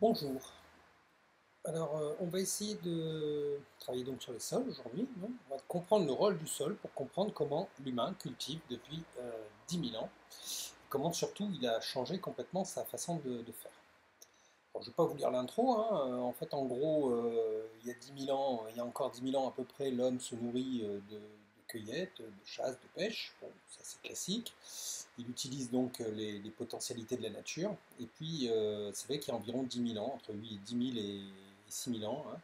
Bonjour. Alors, on va essayer de travailler donc sur les sols aujourd'hui, hein. On va comprendre le rôle du sol pour comprendre comment l'humain cultive depuis 10 000 ans, comment surtout il a changé complètement sa façon de faire. Alors, je ne vais pas vous lire l'intro, hein. En fait, en gros, il y a 10 000 ans, il y a encore 10 000 ans à peu près, l'homme se nourrit de cueillette, de chasse, de pêche. Bon, ça c'est classique. Il utilise donc les potentialités de la nature. Et puis, c'est vrai qu'il y a environ 10 000 ans, entre 10 000 et 6 000 ans, hein,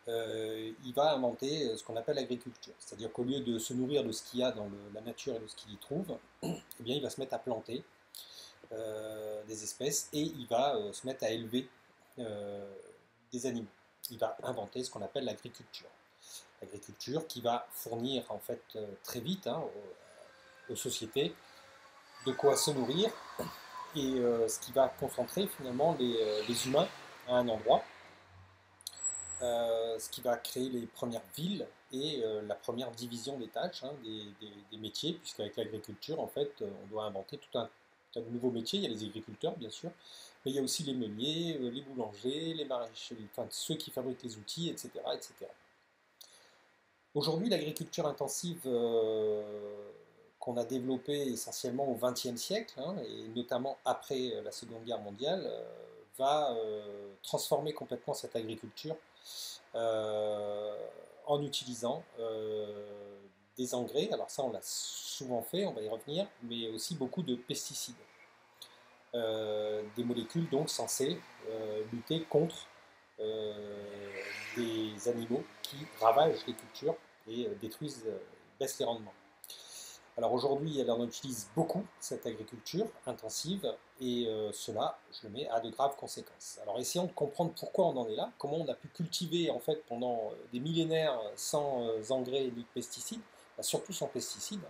il va inventer ce qu'on appelle l'agriculture. C'est-à-dire qu'au lieu de se nourrir de ce qu'il y a dans la nature et de ce qu'il y trouve, eh bien, il va se mettre à planter des espèces et il va se mettre à élever euh, des animaux. Il va inventer ce qu'on appelle l'agriculture. L'agriculture qui va fournir en fait très vite, hein, aux sociétés de quoi se nourrir et ce qui va concentrer finalement les humains à un endroit, ce qui va créer les premières villes et la première division des tâches, hein, des métiers, puisqu'avec l'agriculture, en fait, on doit inventer tout un tas de nouveaux métiers. Il y a les agriculteurs, bien sûr, mais il y a aussi les meuniers, les boulangers, les maraîchers, enfin ceux qui fabriquent les outils, etc. etc. Aujourd'hui, l'agriculture intensive qu'on a développée essentiellement au XXe siècle, hein, et notamment après la Seconde Guerre mondiale, va transformer complètement cette agriculture euh, en utilisant des engrais. Alors ça, on l'a souvent fait, on va y revenir, mais aussi beaucoup de pesticides. Des molécules donc censées lutter contre des animaux qui ravagent les cultures et détruisent, baissent les rendements. Alors aujourd'hui, on utilise beaucoup cette agriculture intensive et cela, je le mets, a de graves conséquences. Alors essayons de comprendre pourquoi on en est là, comment on a pu cultiver en fait pendant des millénaires sans engrais ni pesticides, bah, surtout sans pesticides.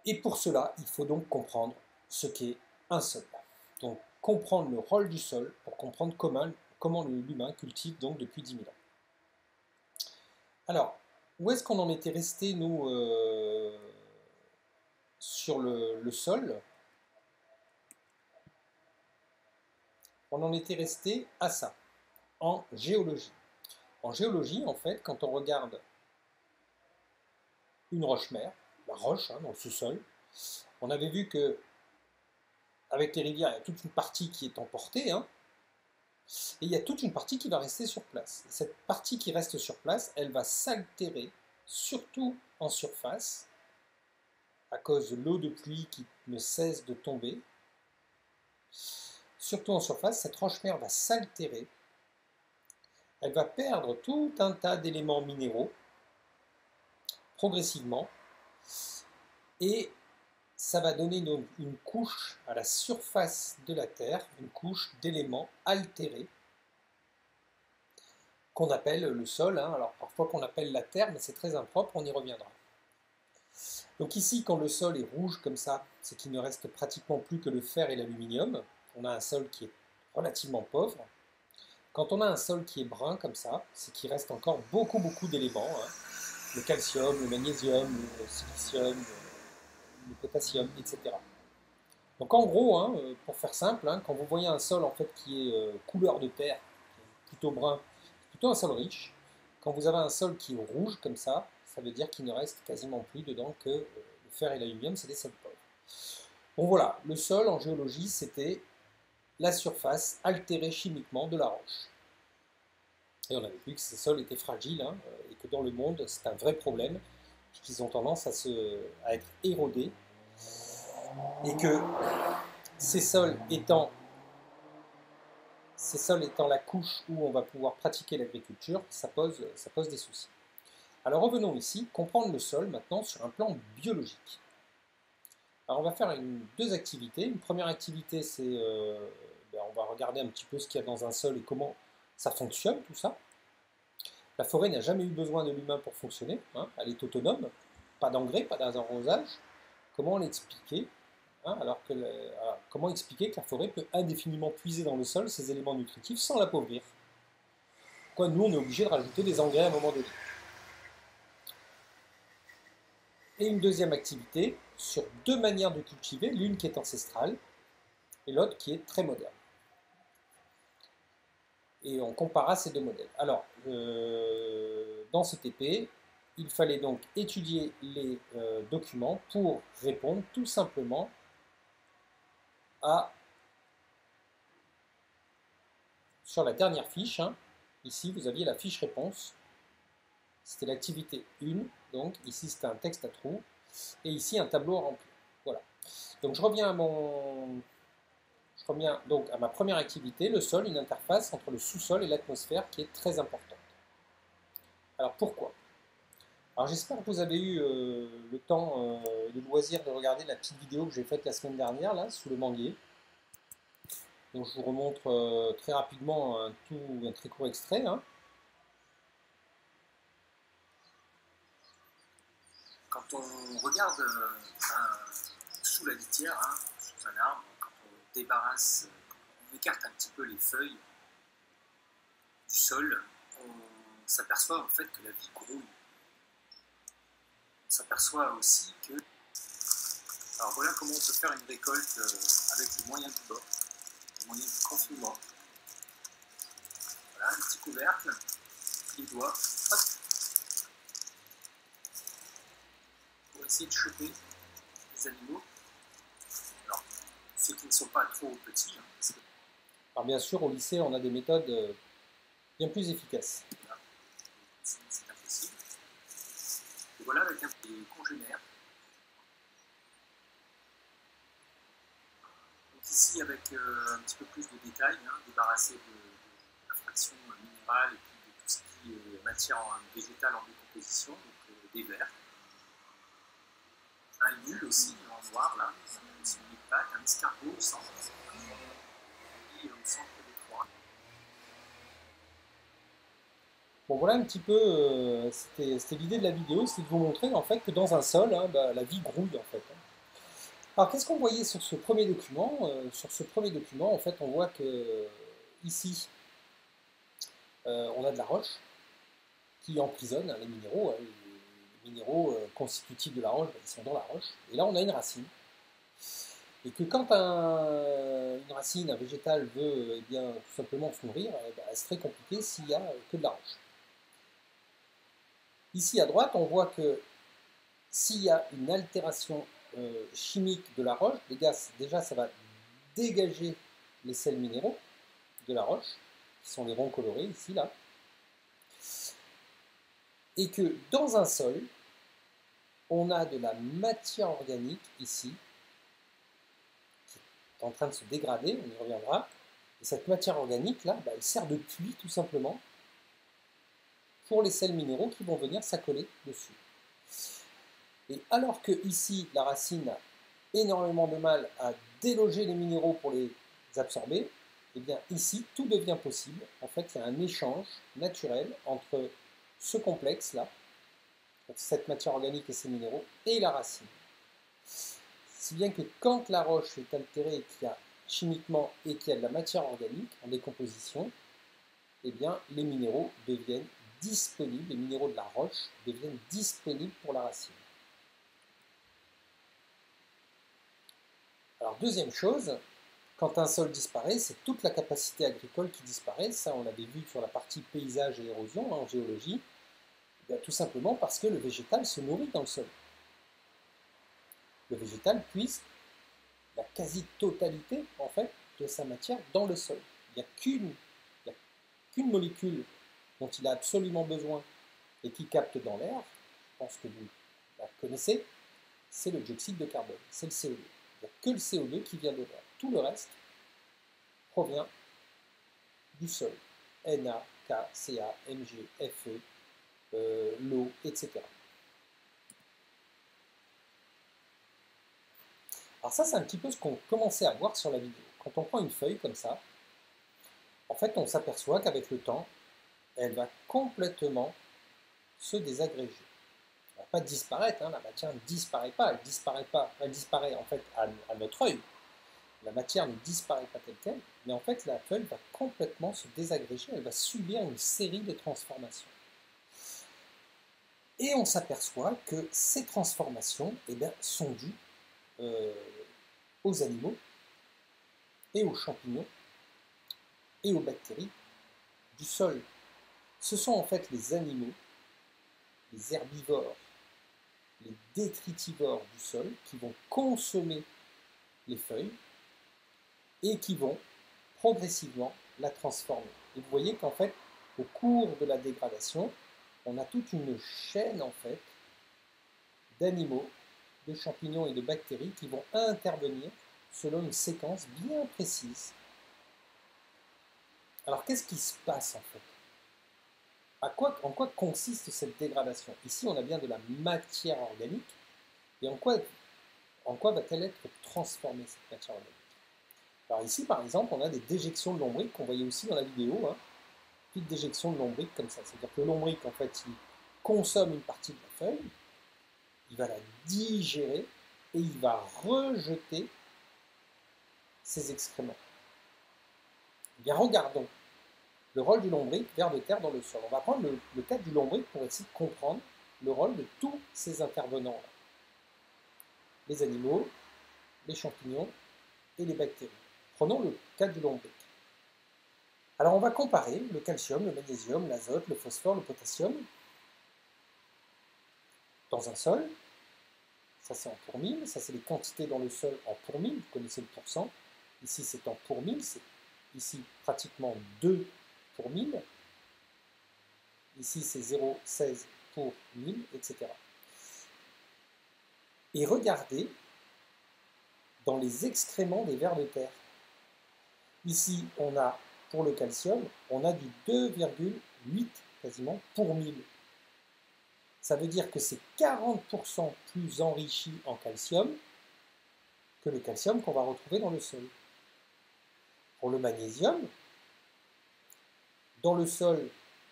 Et pour cela, il faut donc comprendre ce qu'est un sol. Donc comprendre le rôle du sol pour comprendre comment l'humain cultive donc depuis 10 000 ans. Alors, où est-ce qu'on en était resté, nous, sur le sol? On en était resté à ça, en géologie. En géologie, en fait, quand on regarde une roche-mère, la roche, hein, dans le sous-sol, on avait vu que avec les rivières, il y a toute une partie qui est emportée, hein, et il y a toute une partie qui va rester sur place. Cette partie qui reste sur place, elle va s'altérer, surtout en surface, à cause de l'eau de pluie qui ne cesse de tomber. Surtout en surface, cette roche-mère va s'altérer, elle va perdre tout un tas d'éléments minéraux progressivement, et ça va donner une couche à la surface de la Terre, une couche d'éléments altérés qu'on appelle le sol, hein. Alors parfois qu'on appelle la Terre, mais c'est très impropre, on y reviendra. Donc ici, quand le sol est rouge comme ça, c'est qu'il ne reste pratiquement plus que le fer et l'aluminium. On a un sol qui est relativement pauvre. Quand on a un sol qui est brun comme ça, c'est qu'il reste encore beaucoup d'éléments, hein. Le calcium, le magnésium, le silicium, le potassium, etc. Donc en gros, hein, pour faire simple, hein, quand vous voyez un sol en fait qui est couleur de terre, plutôt brun, plutôt un sol riche. Quand vous avez un sol qui est rouge comme ça veut dire qu'il ne reste quasiment plus dedans que le fer et l'aluminium, c'est des sols pauvres. Bon voilà, le sol en géologie, c'était la surface altérée chimiquement de la roche. Et on avait vu que ces sols étaient fragiles, hein, et que dans le monde, c'est un vrai problème, puisqu'ils ont tendance à être érodés, et que ces sols étant la couche où on va pouvoir pratiquer l'agriculture, ça pose des soucis. Alors revenons ici, comprendre le sol maintenant sur un plan biologique. Alors on va faire deux activités. Une première activité, c'est on va regarder un petit peu ce qu'il y a dans un sol et comment ça fonctionne, tout ça. La forêt n'a jamais eu besoin de l'humain pour fonctionner, hein, elle est autonome, pas d'engrais, pas d'arrosage. Comment l'expliquer, hein, comment expliquer que la forêt peut indéfiniment puiser dans le sol ces éléments nutritifs sans l'appauvrir? Pourquoi nous on est obligé de rajouter des engrais à un moment donné? Et une deuxième activité sur deux manières de cultiver, l'une qui est ancestrale et l'autre qui est très moderne. et on compara ces deux modèles. Alors, dans ce TP, il fallait donc étudier les documents pour répondre tout simplement à, sur la dernière fiche, hein, ici vous aviez la fiche réponse, c'était l'activité 1, donc ici c'était un texte à trous, et ici un tableau à remplir. Voilà. Donc je reviens donc à ma première activité, le sol, une interface entre le sous-sol et l'atmosphère qui est très importante. Alors pourquoi? Alors j'espère que vous avez eu le temps, le loisir de regarder la petite vidéo que j'ai faite la semaine dernière, là, sous le manguier. Donc je vous remontre très rapidement un très court extrait, hein. Quand on regarde sous la litière, hein, sous un arbre, quand on débarrasse, quand on écarte un petit peu les feuilles du sol, on s'aperçoit en fait que la vie grouille. On s'aperçoit aussi que... Alors voilà comment on peut faire une récolte avec les moyens du bord, les moyens du confinement. Voilà, un petit couvercle, les doigts, hop, pour essayer de choper les animaux. Alors, ceux qui ne sont pas trop petits, hein, parce que Alors bien sûr, au lycée, on a des méthodes bien plus efficaces. voilà, c'est impossible. Et voilà avec un petit congénère. Donc ici avec un petit peu plus de détails, hein, débarrassé de la fraction minérale et puis de tout ce qui est matière végétale en décomposition, donc des vers. Un nul aussi en noir là, c'est une patte, un escargot au centre, et au centre des trois. Bon voilà un petit peu, c'était l'idée de la vidéo, c'est de vous montrer en fait que dans un sol, hein, bah, la vie grouille en fait, hein. Alors qu'est-ce qu'on voyait sur ce premier document? Sur ce premier document, en fait, on voit que ici, on a de la roche qui emprisonne, hein, les minéraux. Hein, les minéraux constitutifs de la roche, bah, ils sont dans la roche. Et là, on a une racine. Et que quand une racine, un végétal veut eh bien, tout simplement se nourrir, bah, c'est très compliqué s'il n'y a que de la roche. Ici à droite, on voit que s'il y a une altération chimique de la roche, déjà ça va dégager les sels minéraux de la roche, qui sont les ronds colorés ici, là, et que dans un sol, on a de la matière organique ici, qui est en train de se dégrader, on y reviendra, et cette matière organique là, bah, elle sert de puits tout simplement pour les sels minéraux qui vont venir s'accoler dessus. Et alors que ici, la racine a énormément de mal à déloger les minéraux pour les absorber, et bien ici, tout devient possible. En fait, il y a un échange naturel entre ce complexe-là, cette matière organique et ces minéraux, et la racine. Si bien que quand la roche est altérée qu'il y a chimiquement et qu'il y a de la matière organique en décomposition, eh bien les minéraux deviennent disponibles, les minéraux de la roche deviennent disponibles pour la racine. Alors deuxième chose, quand un sol disparaît, c'est toute la capacité agricole qui disparaît. Ça, on l'avait vu sur la partie paysage et érosion en géologie. Bien, tout simplement parce que le végétal se nourrit dans le sol. Le végétal puise la quasi-totalité en fait de sa matière dans le sol. Il n'y a qu'une molécule dont il a absolument besoin et qui capte dans l'air, je pense que vous la connaissez, c'est le dioxyde de carbone, c'est le CO2. Il n'y a que le CO2 qui vient de l'air. Tout le reste provient du sol. Na, K, Ca, Mg, Fe, l'eau, etc. Alors ça, c'est un petit peu ce qu'on commençait à voir sur la vidéo. Quand on prend une feuille comme ça, en fait, on s'aperçoit qu'avec le temps, elle va complètement se désagréger. Elle ne va pas disparaître, hein, la matière ne disparaît pas, elle disparaît en fait à notre œil. La matière ne disparaît pas telle quelle, mais en fait la feuille va complètement se désagréger, elle va subir une série de transformations. Et on s'aperçoit que ces transformations eh bien, sont dues aux animaux et aux champignons et aux bactéries du sol. Ce sont en fait les animaux, les herbivores, les détritivores du sol qui vont consommer les feuilles et qui vont progressivement la transformer. Et vous voyez qu'en fait, au cours de la dégradation, on a toute une chaîne en fait d'animaux, de champignons et de bactéries qui vont intervenir selon une séquence bien précise. Alors qu'est-ce qui se passe en fait? En quoi consiste cette dégradation? Ici, on a bien de la matière organique. Et en quoi va-t-elle être transformée, cette matière organique? Alors ici, par exemple, on a des déjections de lombric qu'on voyait aussi dans la vidéo. Hein, petite déjection de lombric comme ça. C'est-à-dire que le lombric, en fait, il consomme une partie de la feuille, il va la digérer et il va rejeter ses excréments. Eh bien, regardons le rôle du lombric, ver de terre dans le sol. On va prendre le cas du lombric pour essayer de comprendre le rôle de tous ces intervenants-là. Les animaux, les champignons et les bactéries. Prenons le cas du lombric. Alors on va comparer le calcium, le magnésium, l'azote, le phosphore, le potassium dans un sol. Ça c'est en pour 1000, ça c'est les quantités dans le sol en pour 1000, vous connaissez le pourcent. Ici c'est en pour 1000, c'est ici pratiquement 2 pour 1000. Ici c'est 0,16 pour 1000, etc. Et regardez dans les excréments des vers de terre. Ici on a, pour le calcium, on a du 2,8 quasiment pour 1000. Ça veut dire que c'est 40% plus enrichi en calcium que le calcium qu'on va retrouver dans le sol. Pour le magnésium, dans le sol,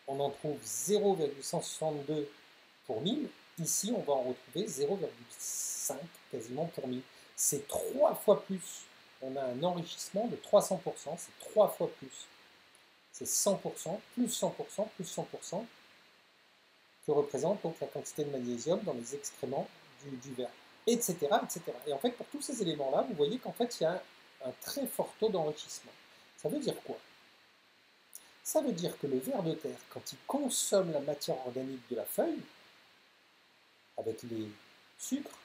on en trouve 0,162 pour 1000. Ici, on va en retrouver 0,5 quasiment pour 1000. C'est 3 fois plus. On a un enrichissement de 300%, c'est 3 fois plus. C'est 100%, plus 100%, plus 100%. Que représente donc la quantité de magnésium dans les excréments du ver, etc., etc. Et en fait, pour tous ces éléments-là, vous voyez qu'en fait, il y a un très fort taux d'enrichissement. Ça veut dire quoi? Ça veut dire que le ver de terre, quand il consomme la matière organique de la feuille, avec les sucres,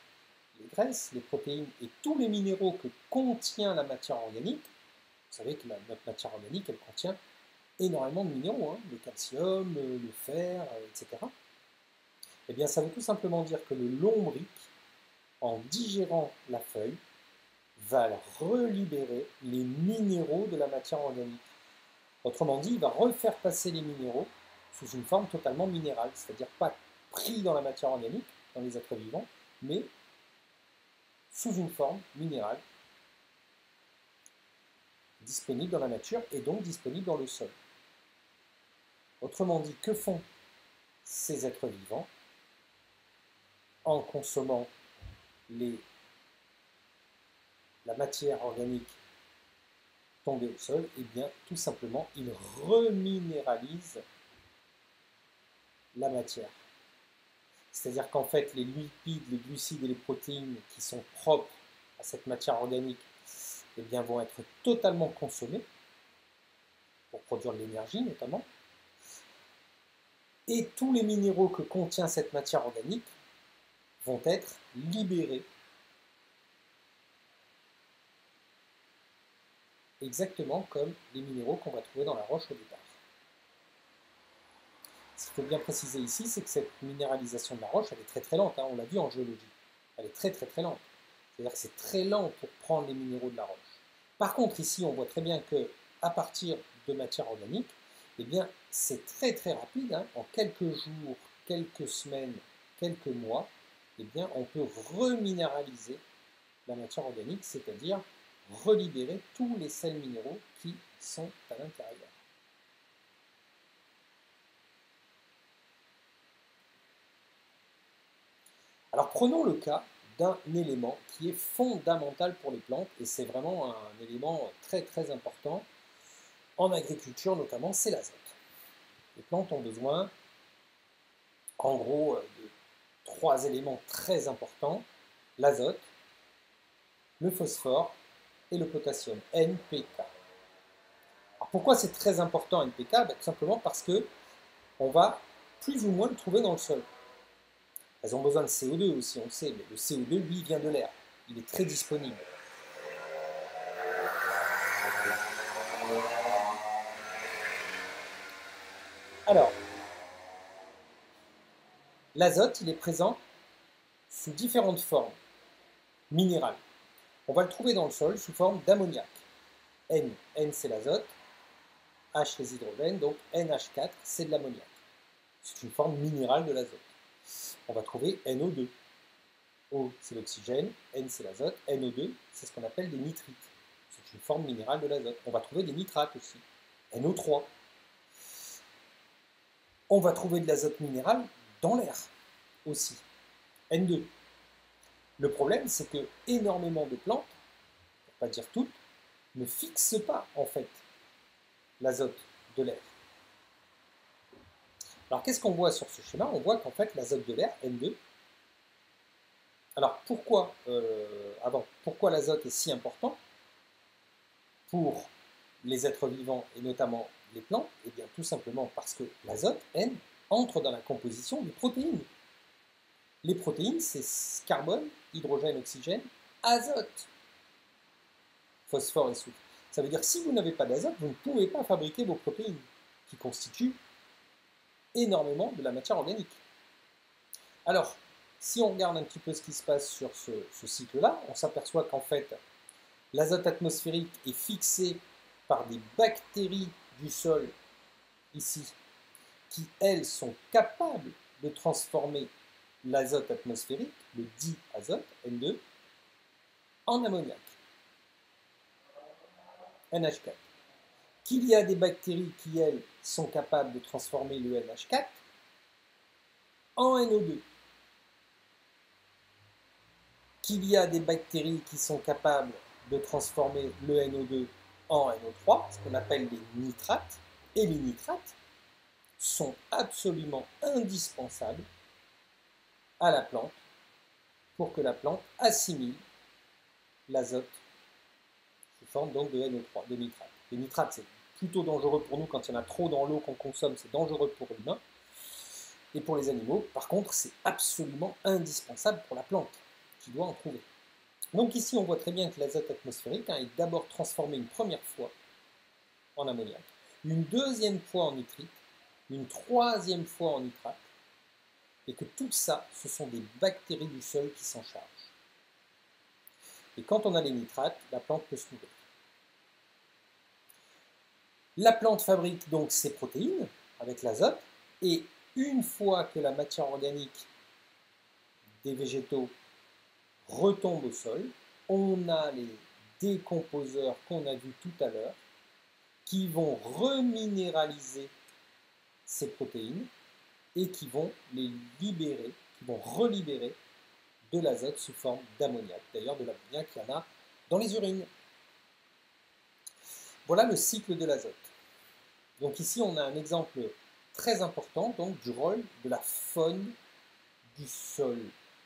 les graisses, les protéines et tous les minéraux que contient la matière organique, vous savez que notre matière organique, elle contient énormément de minéraux, hein, le calcium, le fer, etc. Eh bien, ça veut tout simplement dire que le lombric, en digérant la feuille, va relibérer les minéraux de la matière organique. Autrement dit, il va refaire passer les minéraux sous une forme totalement minérale, c'est-à-dire pas pris dans la matière organique, dans les êtres vivants, mais sous une forme minérale, disponible dans la nature et donc disponible dans le sol. Autrement dit, que font ces êtres vivants en consommant la matière organique tombée au sol? Eh bien, tout simplement, ils reminéralisent la matière. C'est-à-dire qu'en fait, les lipides, les glucides et les protéines qui sont propres à cette matière organique, eh bien, vont être totalement consommés pour produire de l'énergie notamment. Et tous les minéraux que contient cette matière organique vont être libérés exactement comme les minéraux qu'on va trouver dans la roche au départ. Ce qu'il faut bien préciser ici, c'est que cette minéralisation de la roche, elle est très très lente, hein, on l'a vu en géologie. Elle est très très très lente. C'est-à-dire que c'est très lent pour prendre les minéraux de la roche. Par contre, ici, on voit très bien qu'à partir de matière organique, eh bien, c'est très très rapide, hein, en quelques jours, quelques semaines, quelques mois, eh bien, on peut reminéraliser la matière organique, c'est-à-dire relibérer tous les sels minéraux qui sont à l'intérieur. Alors prenons le cas d'un élément qui est fondamental pour les plantes, et c'est vraiment un élément très très important en agriculture notamment, c'est l'azote. Les plantes ont besoin en gros de 3 éléments très importants: l'azote, le phosphore et le potassium, NPK. Alors Alors pourquoi c'est très important NPK? Ben, tout simplement parce que on va plus ou moins le trouver dans le sol. Elles ont besoin de CO2 aussi, on le sait, mais le CO2, lui, vient de l'air. Il est très disponible. Alors, l'azote, il est présent sous différentes formes minérales. On va le trouver dans le sol sous forme d'ammoniac. N c'est l'azote, H les hydrogènes, donc NH4 c'est de l'ammoniac. C'est une forme minérale de l'azote. On va trouver NO2. O c'est l'oxygène, N c'est l'azote, NO2 c'est ce qu'on appelle des nitrites. C'est une forme minérale de l'azote. On va trouver des nitrates aussi. NO3. On va trouver de l'azote minéral dans l'air aussi. N2. Le problème, c'est que énormément de plantes, pour ne pas dire toutes, ne fixent pas en fait l'azote de l'air. Alors qu'est-ce qu'on voit sur ce schéma? On voit qu'en fait l'azote de l'air, N2, alors pourquoi, pourquoi l'azote est si important pour les êtres vivants et notamment les plantes? Eh bien tout simplement parce que l'azote, N, entre dans la composition des protéines. Les protéines, c'est carbone, hydrogène, oxygène, azote, phosphore et soufre. Ça veut dire que si vous n'avez pas d'azote, vous ne pouvez pas fabriquer vos protéines, qui constituent énormément de la matière organique. Alors, si on regarde un petit peu ce qui se passe sur ce cycle-là, on s'aperçoit qu'en fait, l'azote atmosphérique est fixé par des bactéries du sol, ici, qui, elles, sont capables de transformer l'azote atmosphérique, le diazote, N2, en ammoniac, NH4. Qu'il y a des bactéries qui, elles, sont capables de transformer le NH4 en NO2. Qu'il y a des bactéries qui sont capables de transformer le NO2 en NO3, ce qu'on appelle les nitrates, et les nitrates sont absolument indispensables à la plante pour que la plante assimile l'azote sous forme donc de NO3, de nitrate. Les nitrates, c'est plutôt dangereux pour nous quand il y en a trop dans l'eau qu'on consomme, c'est dangereux pour l'humain. Et pour les animaux, par contre, c'est absolument indispensable pour la plante, qui doit en trouver. Donc ici, on voit très bien que l'azote atmosphérique est d'abord transformé une première fois en ammoniac, une deuxième fois en nitrite, une troisième fois en nitrate, et que tout ça, ce sont des bactéries du sol qui s'en chargent. Et quand on a les nitrates, la plante peut se nourrir. La plante fabrique donc ses protéines avec l'azote, et une fois que la matière organique des végétaux retombe au sol, on a les décomposeurs qu'on a vus tout à l'heure qui vont reminéraliser ces protéines et qui vont les libérer, qui vont relibérer de l'azote sous forme d'ammoniac. D'ailleurs, de l'ammoniac, il y en a dans les urines. Voilà le cycle de l'azote. Donc ici, on a un exemple très important donc, du rôle de la faune du sol,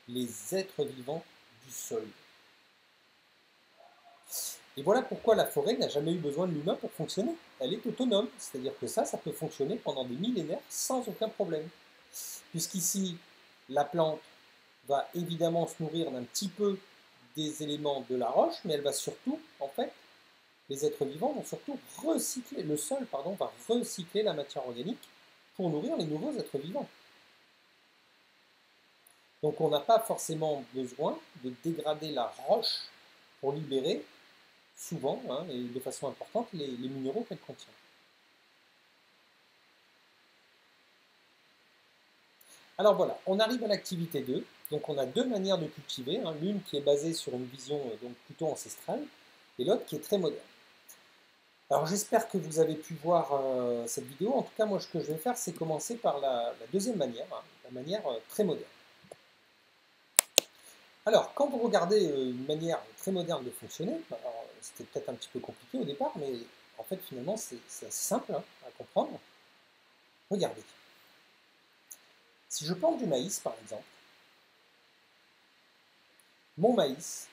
les êtres vivants du sol. Et voilà pourquoi la forêt n'a jamais eu besoin de l'humain pour fonctionner. Elle est autonome, c'est-à-dire que ça peut fonctionner pendant des millénaires sans aucun problème. Puisqu'ici, la plante va évidemment se nourrir d'un petit peu des éléments de la roche, mais elle va surtout, en fait, les êtres vivants vont surtout recycler, le sol, pardon, va recycler la matière organique pour nourrir les nouveaux êtres vivants. Donc on n'a pas forcément besoin de dégrader la roche pour libérer, souvent, et de façon importante, les minéraux qu'elle contient. Alors voilà, on arrive à l'activité 2. Donc on a deux manières de cultiver, l'une qui est basée sur une vision donc plutôt ancestrale, et l'autre qui est très moderne. Alors j'espère que vous avez pu voir cette vidéo. En tout cas, moi ce que je vais faire, c'est commencer par la deuxième manière, la manière très moderne. Alors, quand vous regardez une manière très moderne de fonctionner, c'était peut-être un petit peu compliqué au départ, mais en fait finalement c'est assez simple à comprendre. Regardez. Si je plante du maïs par exemple, mon maïs,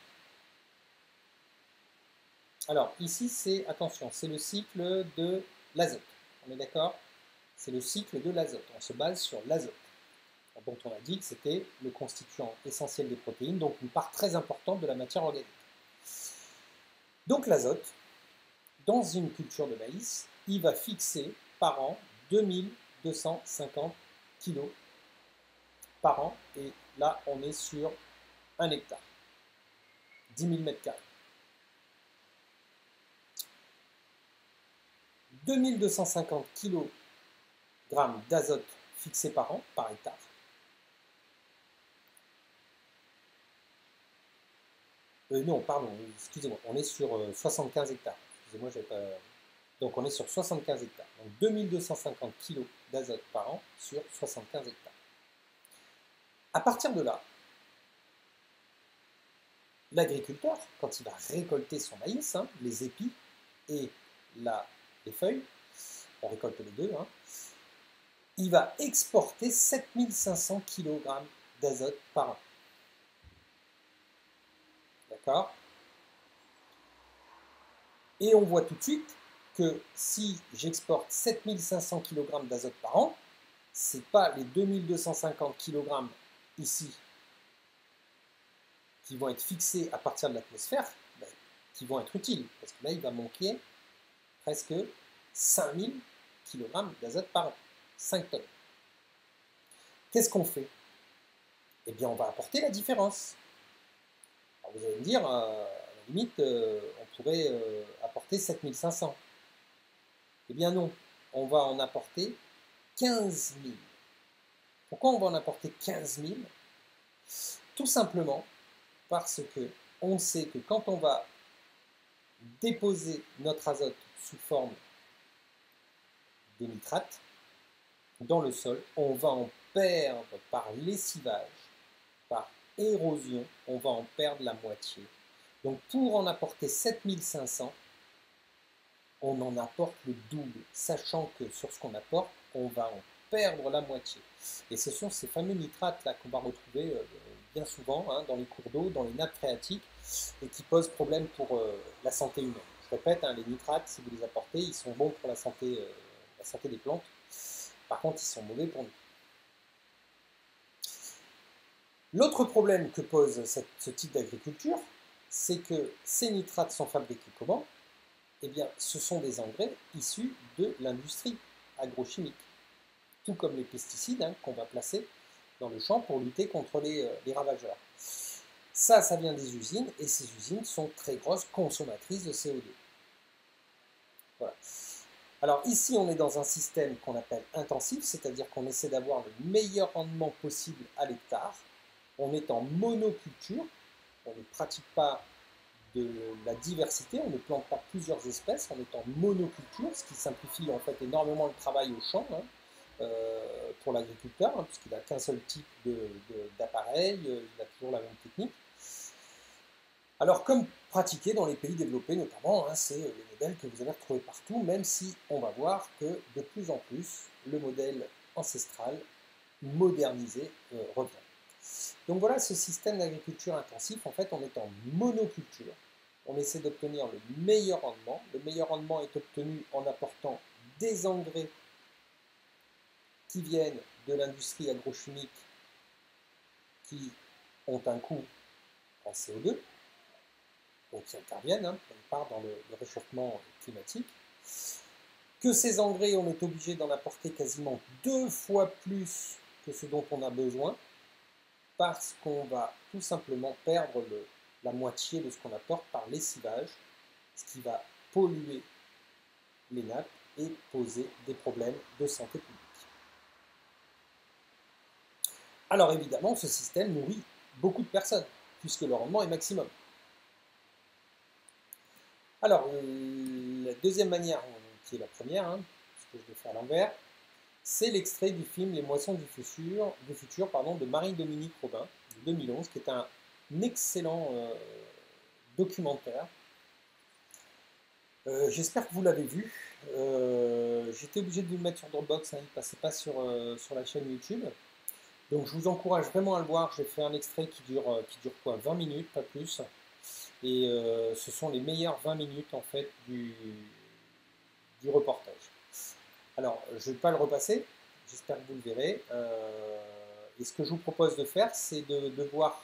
Alors ici, attention, c'est le cycle de l'azote. On est d'accord? C'est le cycle de l'azote. On se base sur l'azote, dont on a dit que c'était le constituant essentiel des protéines, donc une part très importante de la matière organique. Donc l'azote, dans une culture de maïs, il va fixer par an 2250 kg par an, et là on est sur 1 hectare, 10 000 m². 2250 kg d'azote fixés par an, par hectare. Non, pardon, excusez-moi, on est sur 75 hectares. Excusez-moi, j'ai pas... Donc on est sur 75 hectares. Donc 2250 kg d'azote par an sur 75 hectares. À partir de là, l'agriculteur, quand il va récolter son maïs, les épis et les feuilles, on récolte les deux, il va exporter 7500 kg d'azote par an. D'accord? Et on voit tout de suite que si j'exporte 7500 kg d'azote par an, ce n'est pas les 2250 kg ici qui vont être fixés à partir de l'atmosphère, qui vont être utiles. Parce que là, il va manquer presque 5000 kg d'azote par an, 5 tonnes. Qu'est-ce qu'on fait? Eh bien, on va apporter la différence. Alors vous allez me dire, à la limite, on pourrait apporter 7500. Eh bien non, on va en apporter 15 000. Pourquoi on va en apporter 15 000? Tout simplement parce que on sait que quand on va déposer notre azote sous forme de nitrate dans le sol, on va en perdre par lessivage, par érosion, on va en perdre la moitié. Donc pour en apporter 7500, on en apporte le double, sachant que sur ce qu'on apporte, on va en perdre la moitié. Et ce sont ces fameux nitrates-là qu'on va retrouver bien souvent dans les cours d'eau, dans les nappes phréatiques, et qui posent problème pour la santé humaine. Je répète, les nitrates, si vous les apportez, ils sont bons pour la santé des plantes. Par contre, ils sont mauvais pour nous. L'autre problème que pose ce type d'agriculture, c'est que ces nitrates sont fabriqués comment? Eh bien, ce sont des engrais issus de l'industrie agrochimique, tout comme les pesticides qu'on va placer dans le champ pour lutter contre les ravageurs. Ça vient des usines, et ces usines sont très grosses consommatrices de CO2. Voilà. Alors ici, on est dans un système qu'on appelle intensif, c'est-à-dire qu'on essaie d'avoir le meilleur rendement possible à l'hectare. On est en monoculture, on ne pratique pas de la diversité, on ne plante pas plusieurs espèces, on est en monoculture, ce qui simplifie en fait énormément le travail au champ pour l'agriculteur, puisqu'il n'a qu'un seul type d'appareil, il a toujours la même technique. Alors comme pratiqué dans les pays développés notamment, c'est les modèles que vous allez retrouver partout, même si on va voir que de plus en plus le modèle ancestral modernisé revient. Donc voilà ce système d'agriculture intensif, en fait on est en monoculture, on essaie d'obtenir le meilleur rendement. Le meilleur rendement est obtenu en apportant des engrais qui viennent de l'industrie agrochimique qui ont un coût en CO2, donc qui interviennent quelque part dans le réchauffement climatique. Que ces engrais, on est obligé d'en apporter quasiment 2 fois plus que ce dont on a besoin, parce qu'on va tout simplement perdre la moitié de ce qu'on apporte par lessivage, ce qui va polluer les nappes et poser des problèmes de santé publique. Alors évidemment, ce système nourrit beaucoup de personnes, puisque le rendement est maximum. Alors, la deuxième manière, qui est la première, ce que je vais faire à l'envers, c'est l'extrait du film Les Moissons du futur de Marie-Dominique Robin, de 2011, qui est un excellent documentaire. J'espère que vous l'avez vu. J'étais obligé de vous le mettre sur Dropbox, il ne passait pas sur la chaîne YouTube. Donc je vous encourage vraiment à le voir. J'ai fait un extrait qui dure quoi, 20 minutes, pas plus. Et ce sont les meilleures 20 minutes en fait du reportage. Alors, je ne vais pas le repasser, j'espère que vous le verrez. Et ce que je vous propose de faire, c'est de voir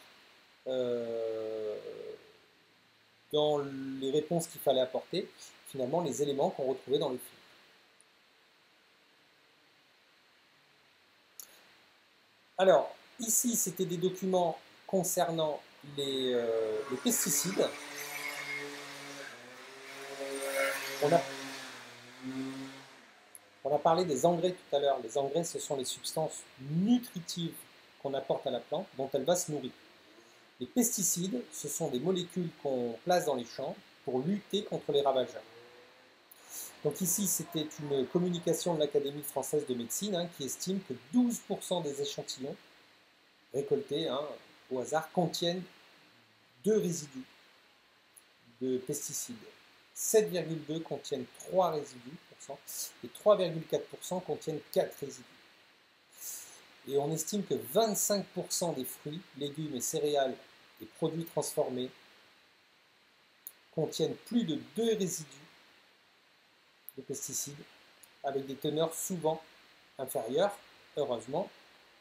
dans les réponses qu'il fallait apporter, finalement, les éléments qu'on retrouvait dans le film. Alors, ici, c'était des documents concernant les pesticides. On a parlé des engrais tout à l'heure. Les engrais, ce sont les substances nutritives qu'on apporte à la plante, dont elle va se nourrir. Les pesticides, ce sont des molécules qu'on place dans les champs pour lutter contre les ravageurs. Donc ici, c'était une communication de l'Académie française de médecine qui estime que 12% des échantillons récoltés au hasard contiennent 2 résidus de pesticides. 7,2 contiennent 3 résidus et 3,4% contiennent 4 résidus. Et on estime que 25% des fruits, légumes et céréales et produits transformés contiennent plus de 2 résidus de pesticides, avec des teneurs souvent inférieures, heureusement,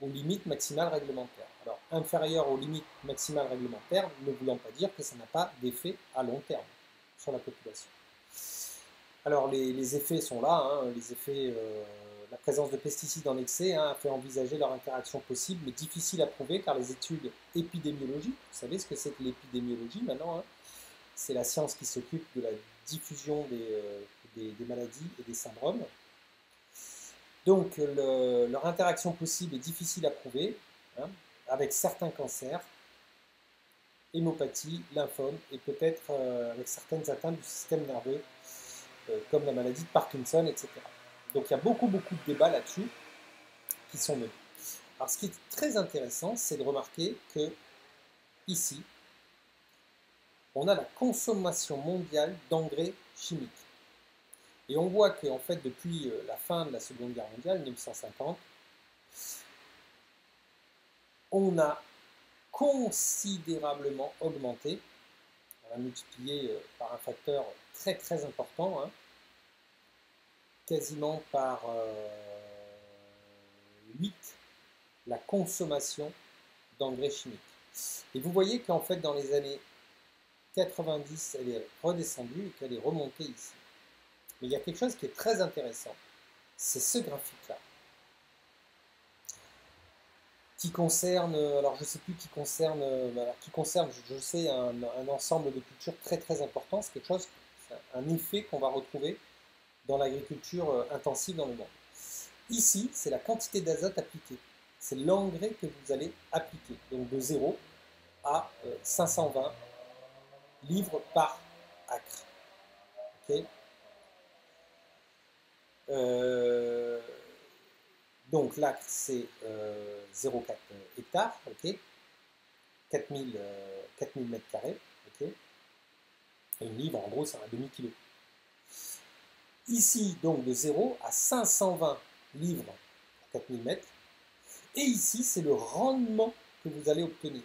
aux limites maximales réglementaires. Alors, inférieures aux limites maximales réglementaires, ne voulant pas dire que ça n'a pas d'effet à long terme sur la population. Alors, les effets sont là, les effets, la présence de pesticides en excès a fait envisager leur interaction possible, mais difficile à prouver, car les études épidémiologiques, vous savez ce que c'est que l'épidémiologie maintenant, c'est la science qui s'occupe de la diffusion des maladies et des syndromes. Donc, leur interaction possible est difficile à prouver, avec certains cancers, hémopathie, lymphome, et peut-être avec certaines atteintes du système nerveux, comme la maladie de Parkinson, etc. Donc, il y a beaucoup de débats là-dessus qui sont menés. Alors, ce qui est très intéressant, c'est de remarquer que, ici, on a la consommation mondiale d'engrais chimiques. Et on voit qu'en fait, depuis la fin de la Seconde Guerre mondiale, 1950, on a considérablement augmenté, on a multiplié par un facteur très très important, quasiment par 8, la consommation d'engrais chimiques. Et vous voyez qu'en fait, dans les années 90, elle est redescendue et qu'elle est remontée ici. Mais il y a quelque chose qui est très intéressant, c'est ce graphique-là, qui concerne, alors je ne sais plus qui concerne, je sais, un ensemble de cultures très très important, c'est quelque chose, un effet qu'on va retrouver dans l'agriculture intensive dans le monde. Ici, c'est la quantité d'azote appliquée, c'est l'engrais que vous allez appliquer, donc de 0 à 520 livres par acre. Okay. Donc l'acre c'est 0,4 hectares, ok, 4000 mètres carrés, ok, et une livre en gros c'est un demi-kilo. Ici donc de 0 à 520 livres pour 4000 mètres, et ici c'est le rendement que vous allez obtenir.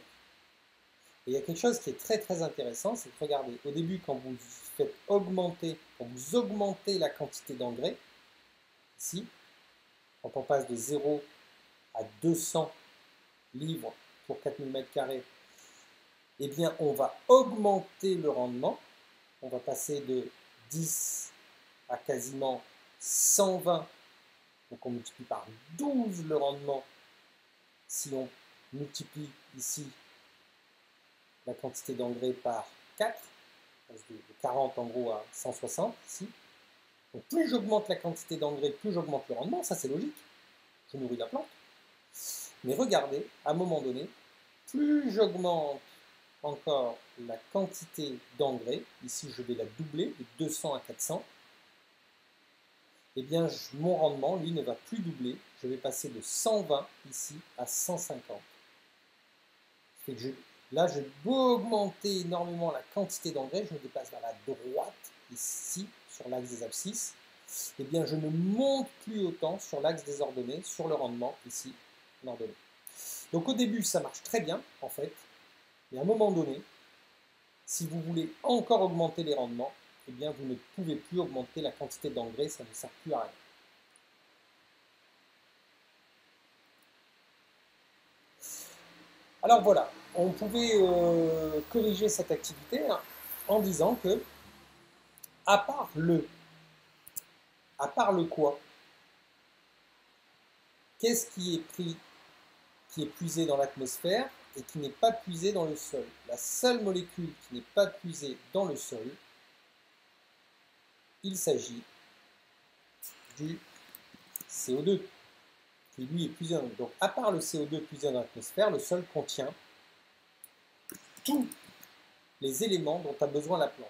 Et il y a quelque chose qui est très très intéressant, c'est que regardez, au début quand vous faites augmenter, quand vous augmentez la quantité d'engrais, ici, quand on passe de 0 à 200 livres pour 4000 mètres carrés, eh bien on va augmenter le rendement, on va passer de 10 à quasiment 120, donc on multiplie par 12 le rendement si on multiplie ici la quantité d'engrais par 4, de 40 en gros à 160 ici. Donc plus j'augmente la quantité d'engrais, plus j'augmente le rendement, ça c'est logique, je nourris la plante. Mais regardez, à un moment donné, plus j'augmente encore la quantité d'engrais, ici je vais la doubler de 200 à 400, eh bien mon rendement, lui, ne va plus doubler, je vais passer de 120 ici à 150. Ça fait que là, je vais augmenter énormément la quantité d'engrais, je me déplace vers la droite, ici, sur l'axe des abscisses, eh bien je ne monte plus autant sur l'axe des ordonnées, sur le rendement, ici, en ordonnée. Donc au début, ça marche très bien, en fait, mais à un moment donné, Si vous voulez encore augmenter les rendements, eh bien vous ne pouvez plus augmenter la quantité d'engrais, ça ne sert plus à rien. Alors voilà, on pouvait corriger cette activité en disant que, à part le quoi, qu'est-ce qui est pris, qui est puisé dans l'atmosphère et qui n'est pas puisé dans le sol? La seule molécule qui n'est pas puisée dans le sol, il s'agit du CO2, qui lui est puisé. Donc à part le CO2 puisé dans l'atmosphère, le sol contient tous les éléments dont a besoin la plante.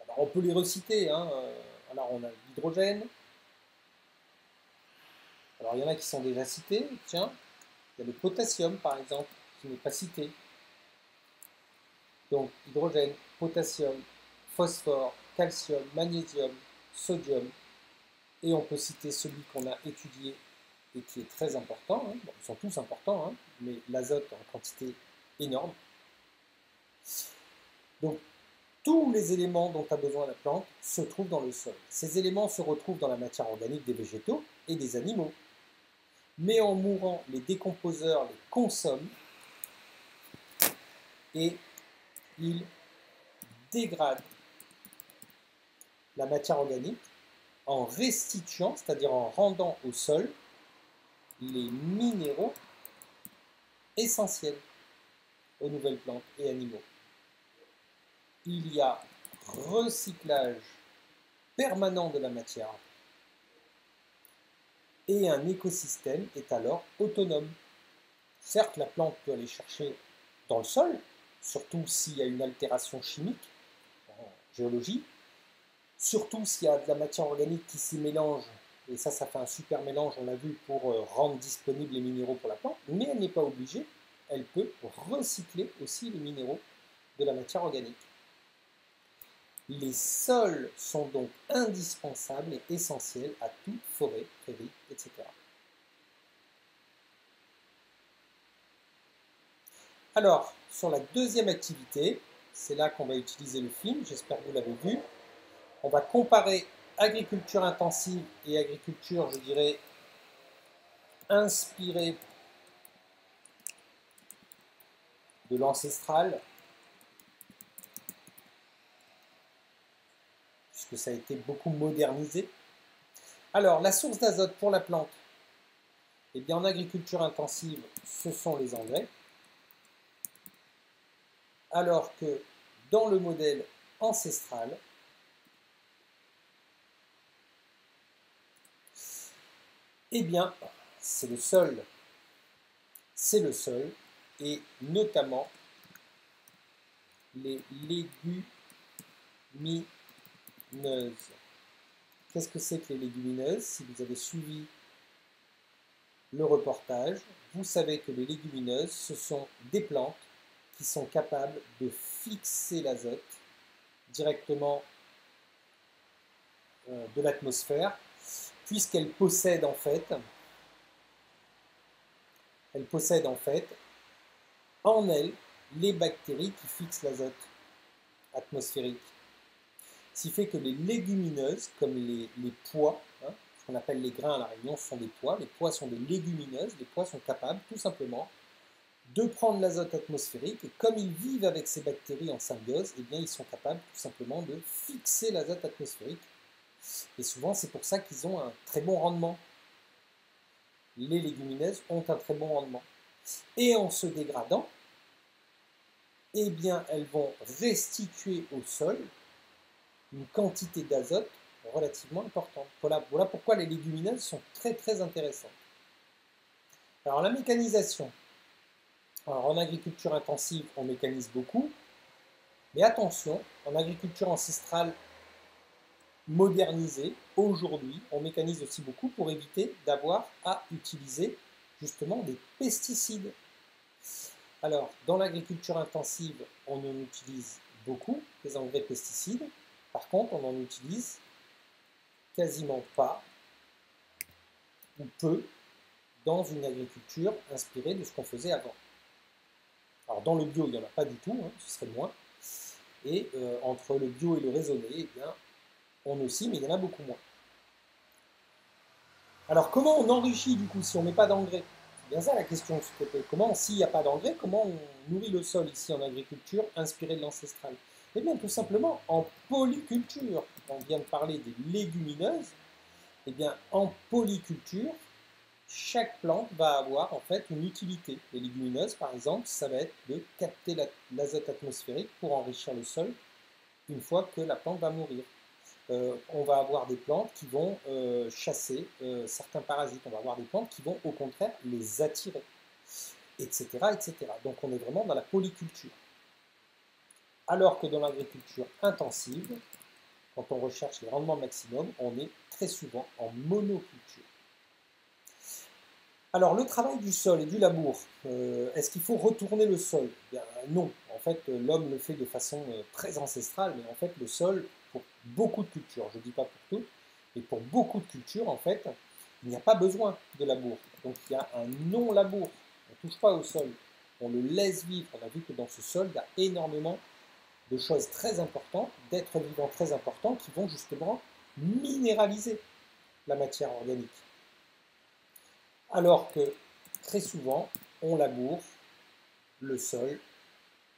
Alors on peut les reciter, hein. Alors on a l'hydrogène. Alors il y en a qui sont déjà cités, tiens, il y a le potassium par exemple, qui n'est pas cité. Donc hydrogène, potassium, phosphore, calcium, magnésium, sodium, et on peut citer celui qu'on a étudié et qui est très important, hein. Bon, ils sont tous importants, hein, mais l'azote en quantité énorme. Donc tous les éléments dont a besoin la plante se trouvent dans le sol. Ces éléments se retrouvent dans la matière organique des végétaux et des animaux. Mais en mourant, les décomposeurs les consomment et ils dégradent la matière organique en restituant, c'est-à-dire en rendant au sol, les minéraux essentiels aux nouvelles plantes et animaux. Il y a recyclage permanent de la matière et un écosystème est alors autonome. Certes, la plante peut aller chercher dans le sol, surtout s'il y a une altération chimique en géologie, surtout s'il y a de la matière organique qui s'y mélange, et ça fait un super mélange, on l'a vu, pour rendre disponibles les minéraux pour la plante, mais elle n'est pas obligée, elle peut recycler aussi les minéraux de la matière organique. Les sols sont donc indispensables et essentiels à toute forêt, prairie, etc. Alors, sur la deuxième activité, c'est là qu'on va utiliser le film, j'espère que vous l'avez vu. On va comparer agriculture intensive et agriculture, je dirais, inspirée de l'ancestral, puisque ça a été beaucoup modernisé. Alors, la source d'azote pour la plante, eh bien, en agriculture intensive, ce sont les engrais, alors que dans le modèle ancestral, eh bien, c'est le sol. C'est le sol, et notamment les légumineuses. Qu'est-ce que c'est que les légumineuses? Si vous avez suivi le reportage, vous savez que les légumineuses, ce sont des plantes qui sont capables de fixer l'azote directement de l'atmosphère, puisqu'elles possèdent en fait en elles les bactéries qui fixent l'azote atmosphérique. Ce qui fait que les légumineuses, comme les pois, hein, ce qu'on appelle les grains à La Réunion, ce sont des pois. Les pois sont des légumineuses. Les pois sont capables, tout simplement, de prendre l'azote atmosphérique, et comme ils vivent avec ces bactéries en symbiose, eh bien, ils sont capables tout simplement de fixer l'azote atmosphérique. Et souvent, c'est pour ça qu'ils ont un très bon rendement. Les légumineuses ont un très bon rendement. Et en se dégradant, eh bien, elles vont restituer au sol une quantité d'azote relativement importante. Voilà pourquoi les légumineuses sont très très intéressantes. Alors la mécanisation. Alors, en agriculture intensive, on mécanise beaucoup, mais attention, en agriculture ancestrale modernisée, aujourd'hui, on mécanise aussi beaucoup pour éviter d'avoir à utiliser justement des pesticides. Alors, dans l'agriculture intensive, on en utilise beaucoup, des engrais pesticides. Par contre, on en utilise quasiment pas ou peu dans une agriculture inspirée de ce qu'on faisait avant. Alors dans le bio, il n'y en a pas du tout, hein, ce serait moins. Et entre le bio et le raisonné, eh bien, on oscille, mais il y en a beaucoup moins. Alors comment on enrichit du coup si on ne met pas d'engrais? C'est bien ça la question. Comment, s'il n'y a pas d'engrais, comment on nourrit le sol ici en agriculture inspiré de l'ancestral? Eh bien tout simplement en polyculture. On vient de parler des légumineuses. Eh bien en polyculture, chaque plante va avoir en fait une utilité. Les légumineuses par exemple, ça va être de capter l'azote atmosphérique pour enrichir le sol une fois que la plante va mourir. On va avoir des plantes qui vont chasser certains parasites. On va avoir des plantes qui vont au contraire les attirer, etc., etc. Donc on est vraiment dans la polyculture. Alors que dans l'agriculture intensive, quand on recherche les rendements maximum, on est très souvent en monoculture. Alors le travail du sol et du labour, est-ce qu'il faut retourner le sol? Bien, non, en fait l'homme le fait de façon très ancestrale, mais en fait le sol, pour beaucoup de cultures, je ne dis pas pour toutes, mais pour beaucoup de cultures en fait, il n'y a pas besoin de labour. Donc il y a un non-labour, on ne touche pas au sol, on le laisse vivre. On a vu que dans ce sol, il y a énormément de choses très importantes, d'êtres vivants très importants qui vont justement minéraliser la matière organique. Alors que très souvent, on laboure le sol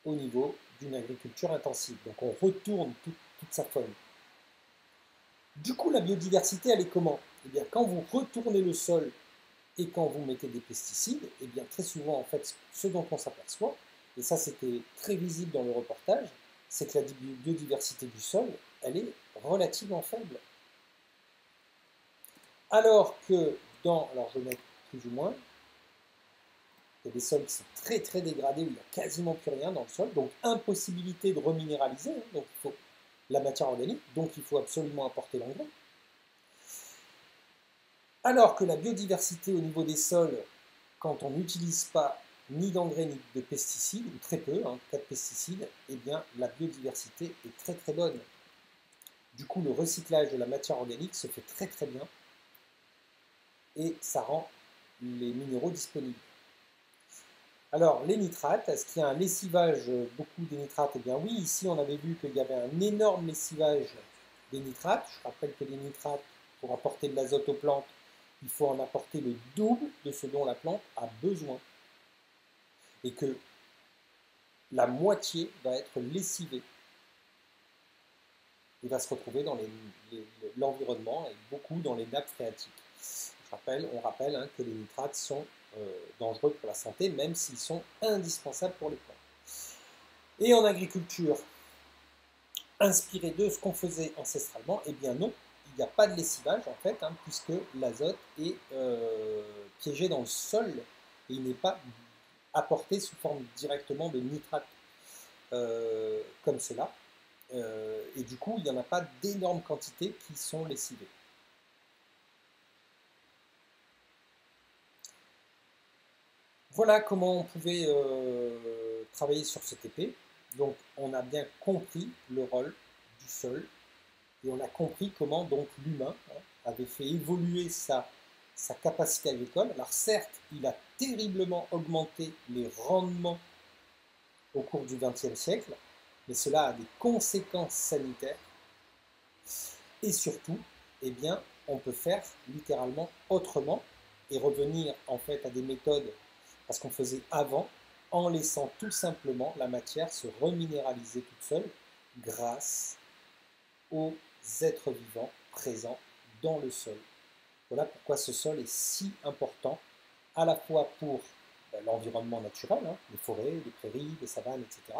au niveau d'une agriculture intensive. Donc on retourne toute sa faune. Du coup, la biodiversité, elle est comment? Eh bien, quand vous retournez le sol et quand vous mettez des pesticides, eh bien, très souvent, en fait, ce dont on s'aperçoit, et ça c'était très visible dans le reportage, c'est que la biodiversité du sol, elle est relativement faible. Alors que alors je vais mettre plus ou moins, il y a des sols qui sont très très dégradés où il n'y a quasiment plus rien dans le sol, donc impossibilité de reminéraliser, hein, donc il faut la matière organique, donc il faut absolument apporter l'engrais. Alors que la biodiversité au niveau des sols, quand on n'utilise pas ni d'engrais ni de pesticides, ou très peu, pas de pesticides, eh bien la biodiversité est très très bonne. Du coup, le recyclage de la matière organique se fait très très bien et ça rend les minéraux disponibles. Alors, les nitrates, est-ce qu'il y a un lessivage, beaucoup des nitrates? Eh bien oui, ici on avait vu qu'il y avait un énorme lessivage des nitrates. Je rappelle que les nitrates, pour apporter de l'azote aux plantes, il faut en apporter le double de ce dont la plante a besoin. Et que la moitié va être lessivée et va se retrouver dans l'environnement et beaucoup dans les nappes phréatiques. On rappelle hein, que les nitrates sont dangereux pour la santé, même s'ils sont indispensables pour les plantes. Et en agriculture, inspiré de ce qu'on faisait ancestralement, eh bien non, il n'y a pas de lessivage en fait, hein, puisque l'azote est piégé dans le sol et il n'est pas apporté sous forme directement de nitrate comme cela. Et du coup, il n'y en a pas d'énormes quantités qui sont lessivées. Voilà comment on pouvait travailler sur ce TP. Donc on a bien compris le rôle du sol et on a compris comment donc l'humain avait fait évoluer sa capacité agricole. Alors certes, il a terriblement augmenté les rendements au cours du XXe siècle, mais cela a des conséquences sanitaires. Et surtout, eh bien, on peut faire littéralement autrement et revenir en fait à des méthodes à ce qu'on faisait avant, en laissant tout simplement la matière se reminéraliser toute seule grâce aux êtres vivants présents dans le sol. Voilà pourquoi ce sol est si important, à la fois pour l'environnement naturel, hein, les forêts, les prairies, les savanes, etc.,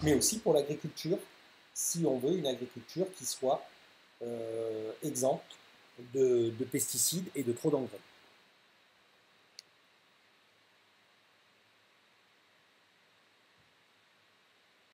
mais aussi pour l'agriculture, si on veut une agriculture qui soit exempte de pesticides et de trop d'engrais.